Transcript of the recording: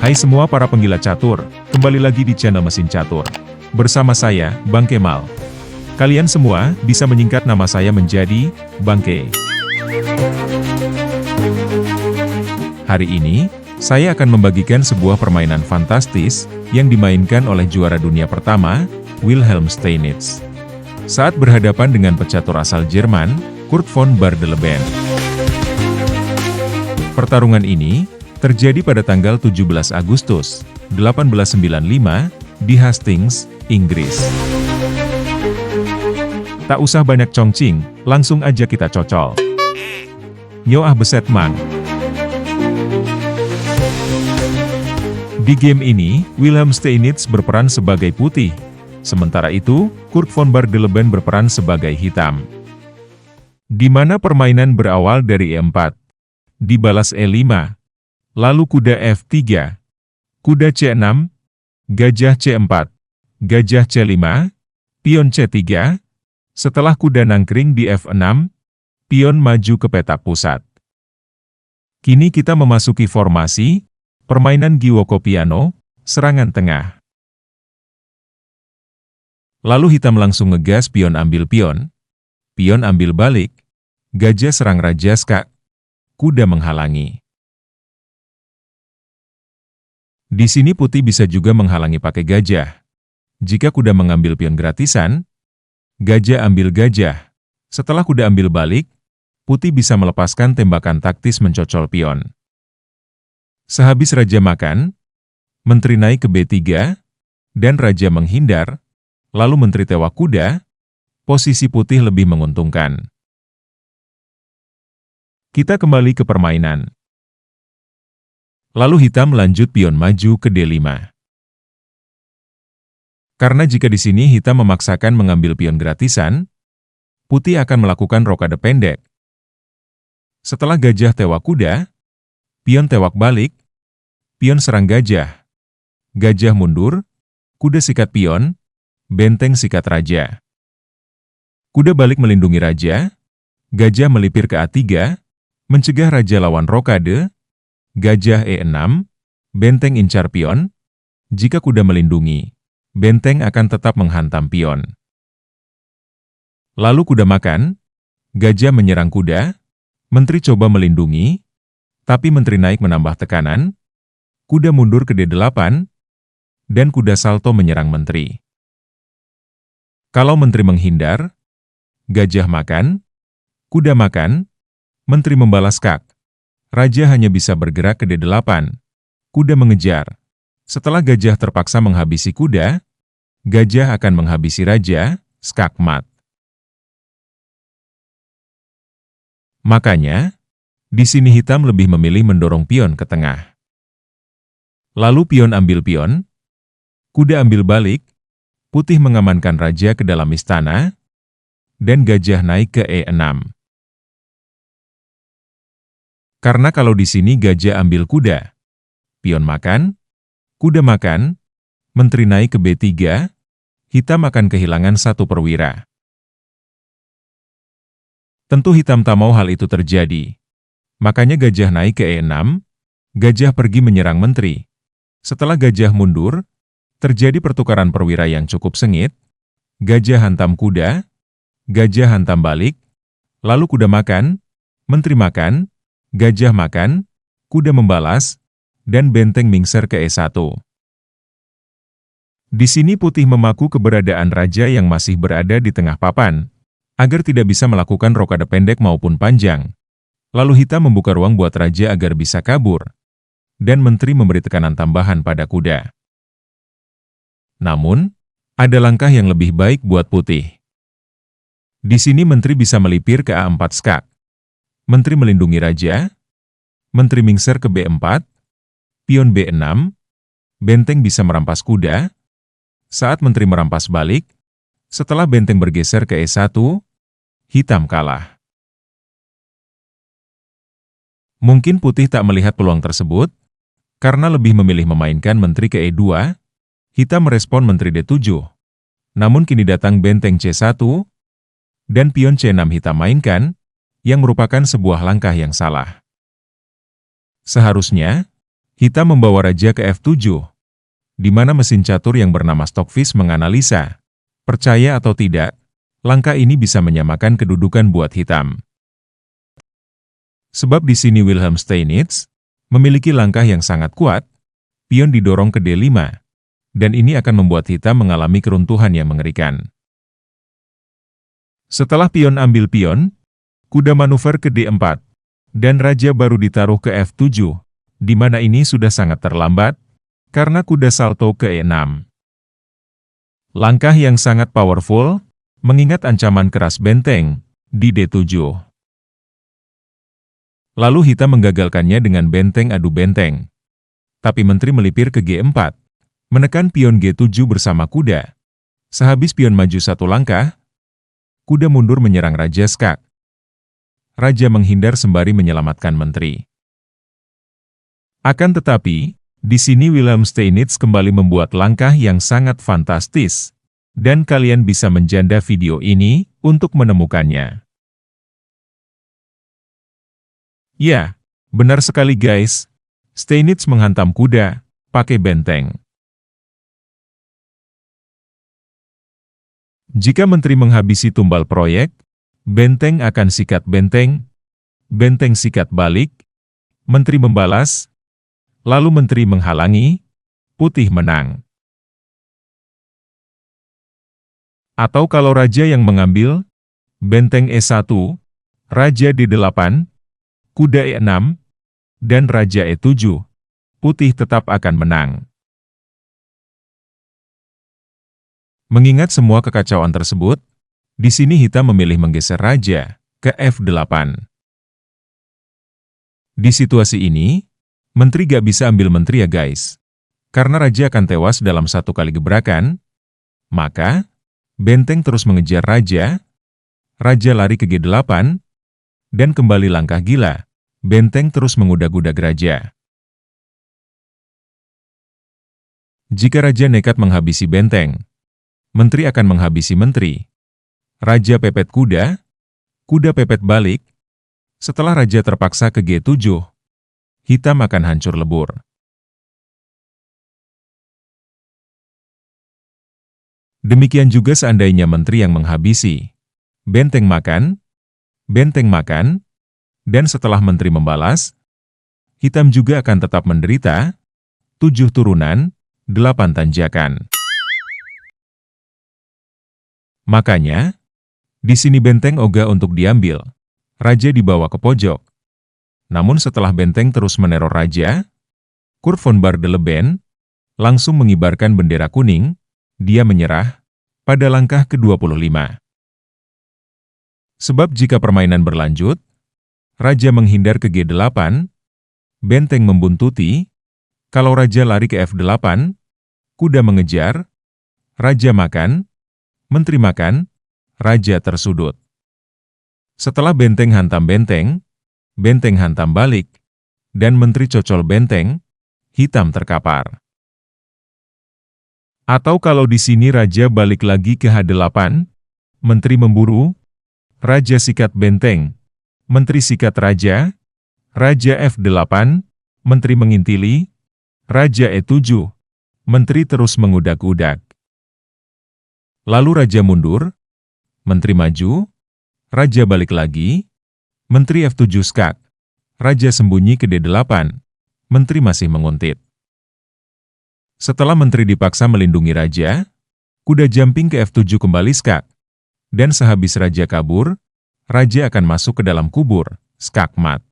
Hai semua para penggila catur, kembali lagi di channel Mesin Catur. Bersama saya, Bang Kemal. Kalian semua bisa menyingkat nama saya menjadi Bang Ke. Hari ini, saya akan membagikan sebuah permainan fantastis yang dimainkan oleh juara dunia pertama, Wilhelm Steinitz. Saat berhadapan dengan pecatur asal Jerman, Kurt von Bardeleben. Pertarungan ini terjadi pada tanggal 17 Agustus 1895 di Hastings, Inggris. Tak usah banyak congcing, langsung aja kita cocol. Nyo ah beset mang. Di game ini, Wilhelm Steinitz berperan sebagai putih. Sementara itu, Kurt von Bardeleben berperan sebagai hitam. Di mana permainan berawal dari E4, dibalas E5, lalu kuda F3, kuda C6, gajah C4, gajah C5, pion C3, setelah kuda nangkring di F6, pion maju ke petak pusat. Kini kita memasuki formasi, permainan Giuoco Piano, serangan tengah. Lalu hitam langsung ngegas pion ambil pion ambil balik, gajah serang raja skak, kuda menghalangi. Di sini putih bisa juga menghalangi pakai gajah. Jika kuda mengambil pion gratisan, gajah ambil gajah. Setelah kuda ambil balik, putih bisa melepaskan tembakan taktis mencocol pion. Sehabis raja makan, menteri naik ke B3, dan raja menghindar, lalu menteri tewak kuda, posisi putih lebih menguntungkan. Kita kembali ke permainan. Lalu hitam lanjut pion maju ke D5. Karena jika di sini hitam memaksakan mengambil pion gratisan, putih akan melakukan rokade pendek. Setelah gajah tewak kuda, pion tewak balik, pion serang gajah, gajah mundur, kuda sikat pion, benteng sikat raja. Kuda balik melindungi raja, gajah melipir ke A3, mencegah raja lawan rokade, gajah E6, benteng incar pion. Jika kuda melindungi, benteng akan tetap menghantam pion. Lalu kuda makan, gajah menyerang kuda, menteri coba melindungi, tapi menteri naik menambah tekanan, kuda mundur ke D8, dan kuda salto menyerang menteri. Kalau menteri menghindar, gajah makan, kuda makan, menteri membalas skak. Raja hanya bisa bergerak ke D8. Kuda mengejar. Setelah gajah terpaksa menghabisi kuda, gajah akan menghabisi raja, skak mat. Makanya, di sini hitam lebih memilih mendorong pion ke tengah. Lalu pion ambil pion, kuda ambil balik, putih mengamankan raja ke dalam istana, dan gajah naik ke E6. Karena kalau di sini gajah ambil kuda, pion makan, kuda makan, menteri naik ke B3, hitam akan kehilangan satu perwira. Tentu hitam tak mau hal itu terjadi. Makanya gajah naik ke E6, gajah pergi menyerang menteri. Setelah gajah mundur, terjadi pertukaran perwira yang cukup sengit, gajah hantam kuda, gajah hantam balik, lalu kuda makan, menteri makan, gajah makan, kuda membalas, dan benteng mingser ke E1. Di sini putih memaku keberadaan raja yang masih berada di tengah papan, agar tidak bisa melakukan rokade pendek maupun panjang. Lalu hitam membuka ruang buat raja agar bisa kabur, dan menteri memberi tekanan tambahan pada kuda. Namun, ada langkah yang lebih baik buat putih. Di sini menteri bisa melipir ke A4 skak. Menteri melindungi raja, menteri mingser ke B4, pion B6, benteng bisa merampas kuda. Saat menteri merampas balik, setelah benteng bergeser ke E1, hitam kalah. Mungkin putih tak melihat peluang tersebut, karena lebih memilih memainkan menteri ke E2, hitam merespon menteri D7. Namun kini datang benteng C1, dan pion C6 hitam mainkan, yang merupakan sebuah langkah yang salah. Seharusnya, Hitam membawa raja ke F7, di mana mesin catur yang bernama Stockfish menganalisa. Percaya atau tidak, langkah ini bisa menyamakan kedudukan buat hitam. Sebab di sini Wilhelm Steinitz memiliki langkah yang sangat kuat, pion didorong ke D5, dan ini akan membuat hitam mengalami keruntuhan yang mengerikan. Setelah pion ambil pion, kuda manuver ke D4, dan raja baru ditaruh ke F7, di mana ini sudah sangat terlambat, karena kuda salto ke E6. Langkah yang sangat powerful, mengingat ancaman keras benteng, di D7. Lalu hitam menggagalkannya dengan benteng adu benteng. Tapi menteri melipir ke G4, menekan pion G7 bersama kuda. Sehabis pion maju satu langkah, kuda mundur menyerang raja skak. Raja menghindar sembari menyelamatkan menteri. Akan tetapi, di sini Wilhelm Steinitz kembali membuat langkah yang sangat fantastis, dan kalian bisa menjanda video ini untuk menemukannya. Ya, benar sekali guys, Steinitz menghantam kuda pakai benteng. Jika menteri menghabisi tumbal proyek, benteng akan sikat benteng, benteng sikat balik, menteri membalas, lalu menteri menghalangi, putih menang. Atau kalau raja yang mengambil, benteng E1, raja D8, kuda E6, dan raja E7, putih tetap akan menang. Mengingat semua kekacauan tersebut, di sini hitam memilih menggeser raja ke F8. Di situasi ini, menteri gak bisa ambil menteri ya guys. Karena raja akan tewas dalam satu kali gebrakan, maka benteng terus mengejar raja, raja lari ke G8, dan kembali langkah gila, benteng terus mengudag-udag raja. Jika raja nekat menghabisi benteng, menteri akan menghabisi menteri. Raja pepet kuda, kuda pepet balik. Setelah raja terpaksa ke G7, hitam akan hancur lebur. Demikian juga seandainya menteri yang menghabisi benteng makan, dan setelah menteri membalas, hitam juga akan tetap menderita 7 turunan, 8 tanjakan. Makanya, di sini benteng ogah untuk diambil, raja dibawa ke pojok. Namun setelah benteng terus meneror raja, Kurt von Bar de Leben langsung mengibarkan bendera kuning, dia menyerah pada langkah ke-25. Sebab jika permainan berlanjut, raja menghindar ke G8, benteng membuntuti, kalau raja lari ke F8, kuda mengejar, raja makan, menteri makan, raja tersudut. Setelah benteng hantam benteng, benteng hantam balik, dan menteri cocol benteng, hitam terkapar. Atau kalau di sini raja balik lagi ke H8, menteri memburu, raja sikat benteng, menteri sikat raja, raja F8, menteri mengintili, raja E7, menteri terus mengudak-udak. Lalu raja mundur, menteri maju, raja balik lagi, menteri F7 skak, raja sembunyi ke D8, menteri masih menguntit. Setelah menteri dipaksa melindungi raja, kuda jumping ke F7 kembali skak, dan sehabis raja kabur, raja akan masuk ke dalam kubur, skakmat.